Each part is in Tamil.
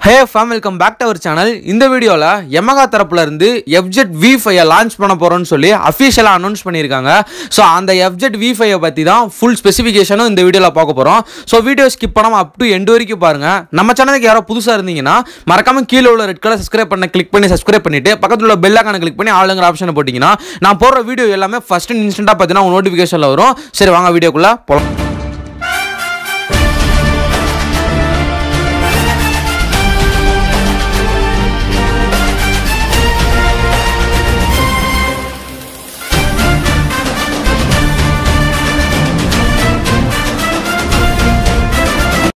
Hey fam, welcome back to our channel. இந்த வீடியோல Yamaha தரப்புல இருந்து FZ V5 லான்ச் பண்ண போறோம்னு சொல்லி அபிஷியலா அனௌன்ஸ் பண்ணிருக்காங்க. சோ அந்த FZ V5 பத்தி தான் full ஸ்பெசிஃபிகேஷனும் இந்த வீடியோல பார்க்க போறோம். சோ வீடியோ ஸ்கிப் பண்ணாம up to end வரைக்கும் பாருங்க. நம்ம சேனலுக்கு யாரோ புதுசா இருந்தீங்கன்னா மறக்காம கீழ உள்ள ரெட் கலர் சப்ஸ்கிரைப் பண்ண கிளிக் பண்ணி சப்ஸ்கிரைப் பண்ணிட்டு பக்கத்துல உள்ள பெல் ஐகானை கிளிக் பண்ணி ஆளுங்கற ஆப்ஷனை போடிங்கனா நான் போடுற வீடியோ எல்லாமே ஃபர்ஸ்ட் இன்ஸ்டன்ட்டா பார்த்தீனா உங்களுக்கு நோட்டிஃபிகேஷன்ல வரும். சரி வாங்க வீடியோக்குள்ள போலாம்.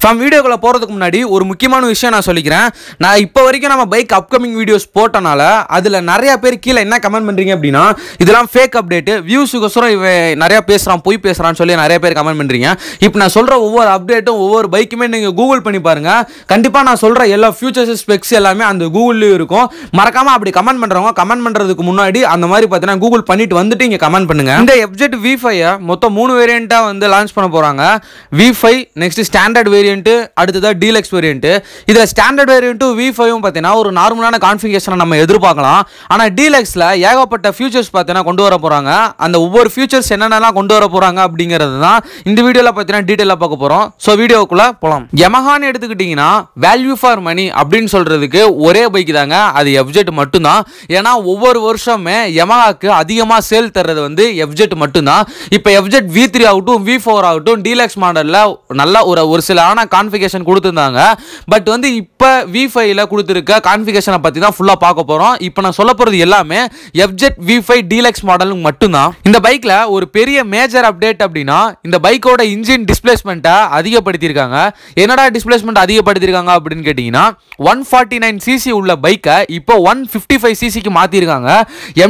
ஃப்ரம் வீடியோக்குள்ள போறதுக்கு முன்னாடி ஒரு முக்கியமான விஷயம் நான் சொல்லிக்கிறேன். நான் இப்போ வரைக்கும் நம்ம பைக் அப்கமிங் வீடியோஸ் போட்டனால அதில் நிறைய பேர் கீழே என்ன கமெண்ட் பண்ணுறீங்க அப்படின்னா இதெல்லாம் ஃபேக் அப்டேட் வியூஸுக்கோசரம் இவன் நிறையா பேசுகிறான் பொய் பேசுகிறான்னு சொல்லி நிறைய பேர் கமெண்ட் பண்ணுறீங்க. இப்போ நான் சொல்கிற ஒவ்வொரு அப்டேட்டும் ஒவ்வொரு பைக்குமே நீங்கள் கூகுள் பண்ணி பாருங்கள். கண்டிப்பாக நான் சொல்கிற எல்லா ஃபியூச்சர்ஸ் ஸ்பெக்ஸ் எல்லாமே அந்த கூகுள்லேயும் இருக்கும். மறக்காமல் அப்படி கமெண்ட் பண்ணுறவங்க கமெண்ட் பண்ணுறதுக்கு முன்னாடி அந்த மாதிரி பார்த்தீங்கன்னா கூகுள் பண்ணிட்டு வந்துட்டு இங்கே கமெண்ட் பண்ணுங்கள். இந்த FZ V5 மொத்தம் 3 வேரியண்ட்டாக வந்து லான்ச் பண்ண போகிறாங்க. V5 நெக்ஸ்ட் ஸ்டாண்டர்ட் வேரியன்ட் அடுத்ததா டீலக்ஸ் வேரியன்ட். இதுல ஸ்டாண்டர்ட் வேரியன்ட் V5 பார்த்தீங்கன்னா ஒரு நார்மலான கான்ஃபிகரேஷனை நம்ம எதிர்பார்க்கலாம். ஆனா டீலக்ஸ்ல ஏகப்பட்ட ஃபியூச்சர்ஸ் பார்த்தீங்கன்னா கொண்டு வர போறாங்க. அந்த ஒவ்வொரு ஃபியூச்சர்ஸ் என்னென்னலாம் கொண்டு வர போறாங்க அப்படிங்கிறது தான் இந்த வீடியோல பார்த்தீங்கன்னா டீடைலா பார்க்க போறோம். சோ வீடியோக்குள்ள போலாம். Yamahaன்னு எடுத்துக்கிட்டீங்கன்னா வேல்யூ ஃபார் மணி அப்படின்னு சொல்றதுக்கு ஒரே பைக் தாங்க, அது FZ மட்டும்தான். ஏன்னா ஒவ்வொரு வருஷமே Yamahaக்கு அதிகமா சேல் தர்றது வந்து FZ மட்டும்தான். இப்போ FZ V3 ஆகட்டும் V4 ஆகட்டும் டீலக்ஸ் மாடல்ல நல்ல ஒரு சில கான்ஃபிகரேஷன் கொடுத்திருந்தாங்க. பட் வந்து இப்போ V5ல கொடுத்திருக்க கான்ஃபிகரேஷனை பத்தி தான் ஃபுல்லா பார்க்க போறோம். இப்போ நான் சொல்ல போறது எல்லாமே FZ V5 டீலக்ஸ் மாடலுக்கு மட்டும்தான். இந்த பைக்ல ஒரு பெரிய மேஜர் அப்டேட் அப்படின்னா இந்த பைக்கோட இன்ஜின் டிஸ்பிளேஸ்மெண்ட்டை அதிகப்படுத்தியிருக்காங்க. என்னடா டிஸ்பிளேஸ்மெண்ட் அதிகப்படுத்தியிருக்காங்க அப்படின்னு கேட்டீங்கன்னா 149 cc உள்ள பைக்கை இப்போ 155 cc க்கு மாத்திருக்காங்க.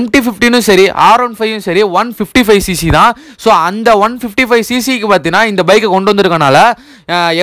MT-15 சரி R15 சரி 155 cc தான். ஸோ அந்த 155 cc க்கு பார்த்தீங்கன்னா இந்த பைக்கை கொண்டு வந்திருக்கனால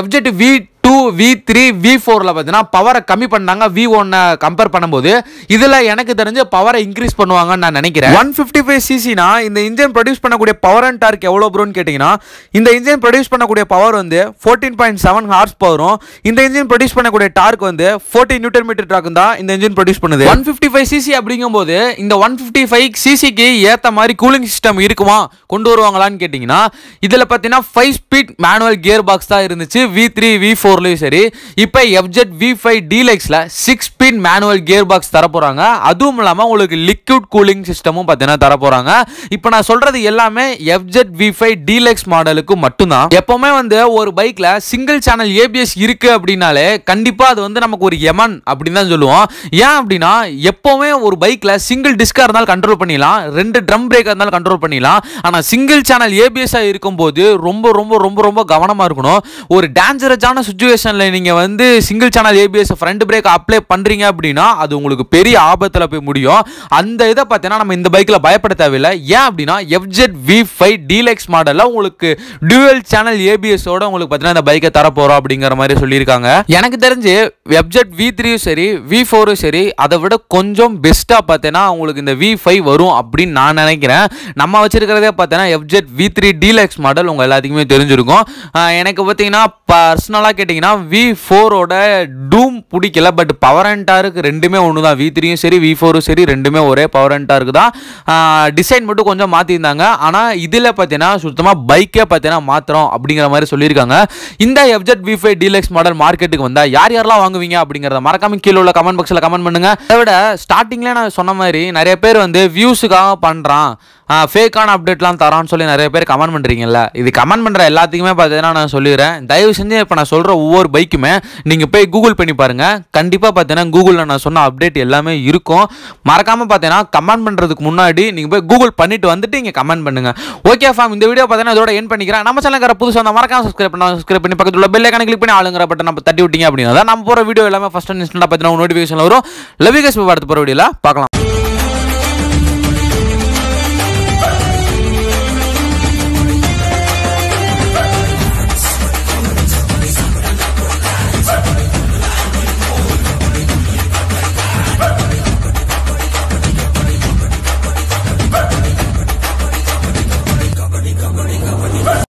FZ V2 V3 V4ல பார்த்தீங்கன்னா பவரை கம்மி பண்ணாங்க V1 கம்பேர் பண்ணும்போது. இதில் எனக்கு தெரிஞ்ச பவரை இன்க்ரீஸ் பண்ணுவாங்கன்னு நான் நினைக்கிறேன். 155 cc-னா இந்த இன்ஜின் ப்ரொடியூஸ் பண்ணக்கூடிய பவர் அண்ட் டார்க் எவ்வளோ ப்ரோன்னு கேட்டிங்கன்னா இந்த இன்ஜின் ப்ரொடியூஸ் பண்ணக்கூடிய பவர் வந்து 14.7 ஹார்ஸ் பவரும் இந்த இன்ஜின் ப்ரொடியூஸ் பண்ணக்கூடிய டார்க் வந்து 40 நியூட்டன் மீட்டர் டார்க் தான் இந்த இன்ஜின் ப்ரொடியூஸ் பண்ணுது. 155 cc அப்படிங்கும்போது இந்த 155 cc-க்கு ஏற்ற மாதிரி கூலிங் சிஸ்டம் இருக்குமா கொண்டு வருவாங்களான்னு கேட்டிங்கன்னா இதில் பார்த்தீங்கன்னா 5 ஸ்பீட் மேனுவல் கியர் பாக்ஸ் தான் இருந்துச்சு V3 V4லயும் சரி. இப்போ FZ V5 டீலக்ஸ்ல 6 speed manual gear box தர போறாங்க. அதுவும் இல்லாம உங்களுக்கு லிக்விட் கூலிங் சிஸ்டமும் பார்த்தீங்கன்னா தர போறாங்க. இப்போ நான் சொல்றது எல்லாமே FZ V5 டீலக்ஸ் மாடலுக்கு மட்டும்தான். எப்பவுமே வந்து ஒரு பைக்ல சிங்கிள் சேனல் ABS இருக்கு அப்படின்னாலே கண்டிப்பா அது வந்து நமக்கு ஒரு எமன் அப்படின்னு தான் சொல்லுவோம். ஏன் அப்படின்னா எப்பவுமே ஒரு பைக்ல சிங்கிள் டிஸ்கா இருந்தாலும் கண்ட்ரோல் பண்ணிடலாம், 2 ட்ரம் பிரேக் இருந்தாலும் கண்ட்ரோல் பண்ணிடலாம். ஆனா சிங்கிள் சேனல் ABS இருக்கும்போது ரொம்ப ரொம்ப ரொம்ப ரொம்ப கவனமா இருக்கணும். ஒரு டேஞ்சரஸான சிச்சுவேஷன்ல நீங்க வந்து single channel ABS front break apply பண்றீங்க அப்படின்னா அது உங்களுக்கு பெரிய ஆபத்துல போய் முடியும். அந்த இதை பார்த்தீங்கன்னா நம்ம இந்த பைக்ல பயப்பட தேவையில்லை. ஏன் அப்படின்னா FZ V5 டீலக்ஸ் மாடல்ல உங்களுக்கு டூயல் சேனல் ABS ஓட உங்களுக்கு பார்த்தீங்கன்னா இந்த பைக்கை தர போறோம் அப்படிங்கிற மாதிரி சொல்லியிருக்காங்க. எனக்கு தெரிஞ்சு FZ V3 சரி V4 சரி அதை விட கொஞ்சம் பெஸ்டா பார்த்தீங்கன்னா உங்களுக்கு இந்த V5 வரும் அப்படின்னு நான் நினைக்கிறேன். நம்ம வச்சிருக்கிறதே பார்த்தீங்கன்னா FZ V3 டீலக்ஸ் மாடல் உங்க எல்லாத்துக்குமே தெரிஞ்சிருக்கும். எனக்கு பார்த்தீங்கன்னா பர்சனலாக கேட்டிங்கன்னா V4ஓட டூம் பிடிக்கல. பட் பவர் அண்ட் டார்க் ரெண்டுமே ஒன்று தான். V3யும் சரி V4ம் சரி ரெண்டுமே ஒரே பவர் அண்ட் டார்க் தான். டிசைன் மட்டும் கொஞ்சம் மாற்றிருந்தாங்க. ஆனால் இதில் பார்த்தீங்கன்னா சுத்தமாக பைக்கே பார்த்தீங்கன்னா மாத்திரம் அப்படிங்கிற மாதிரி சொல்லியிருக்காங்க. இந்த FZ V5 டீலக்ஸ் மாடல் மார்க்கெட்டுக்கு வந்தால் யார் யாரெல்லாம் வாங்குவீங்க அப்படிங்கிறத மறக்காம கீழே உள்ள கமெண்ட் பாக்ஸில் கமெண்ட் பண்ணுங்க. அதை விட ஸ்டார்டிங்லேயே நான் சொன்ன மாதிரி நிறைய பேர் வந்து வியூஸுக்காக பண்ணுறான் ஃபேக்கான அப்டேட்லாம் தரான்னு சொல்லி நிறைய பேர் கமெண்ட் பண்ணுறீங்கல்ல. இது கமெண்ட் பண்ணுற எல்லாத்துக்குமே பார்த்தீங்கன்னா நான் சொல்லிடுறேன், தயவு செஞ்சு இப்போ நான் சொல்கிற ஒவ்வொரு பைக்குமே நீங்கள் போய் கூகுள் பண்ணி பாருங்கள். கண்டிப்பாக பார்த்தீங்கன்னா கூகுளில் நான் சொன்ன அப்டேட் எல்லாமே இருக்கும். மறக்காமல் பார்த்தீங்கன்னா கமெண்ட் பண்ணுறதுக்கு முன்னாடி நீங்கள் போய் கூகுள் பண்ணிட்டு வந்துட்டு இங்கே கமெண்ட் பண்ணுங்கள். ஓகே ஃபார்ம், இந்த வீடியோ பார்த்தீங்கன்னா இதோட என் பண்ணிக்கிறேன். நம்ம சேனலுக்கு புதுசாக வந்தால் மறக்காம சப்ஸ்கிரைப் பண்ணி பக்கத்தில் உள்ள பெல் ஐகானை கிளிக் பண்ணி ஆளுங்கிற பட்டன் நம்ம தட்டி விட்டீங்க அப்படின்னா நம்ம போகிற வீடியோ எல்லாமே ஃபர்ஸ்ட் இன்ஸ்டன்ட்டாக பார்த்தீங்கன்னா நோட்டிஃபிகேஷன் வரும். லவ் யூ கைஸ், அடுத்த போகிற வீடியோவில் பார்க்கலாம்.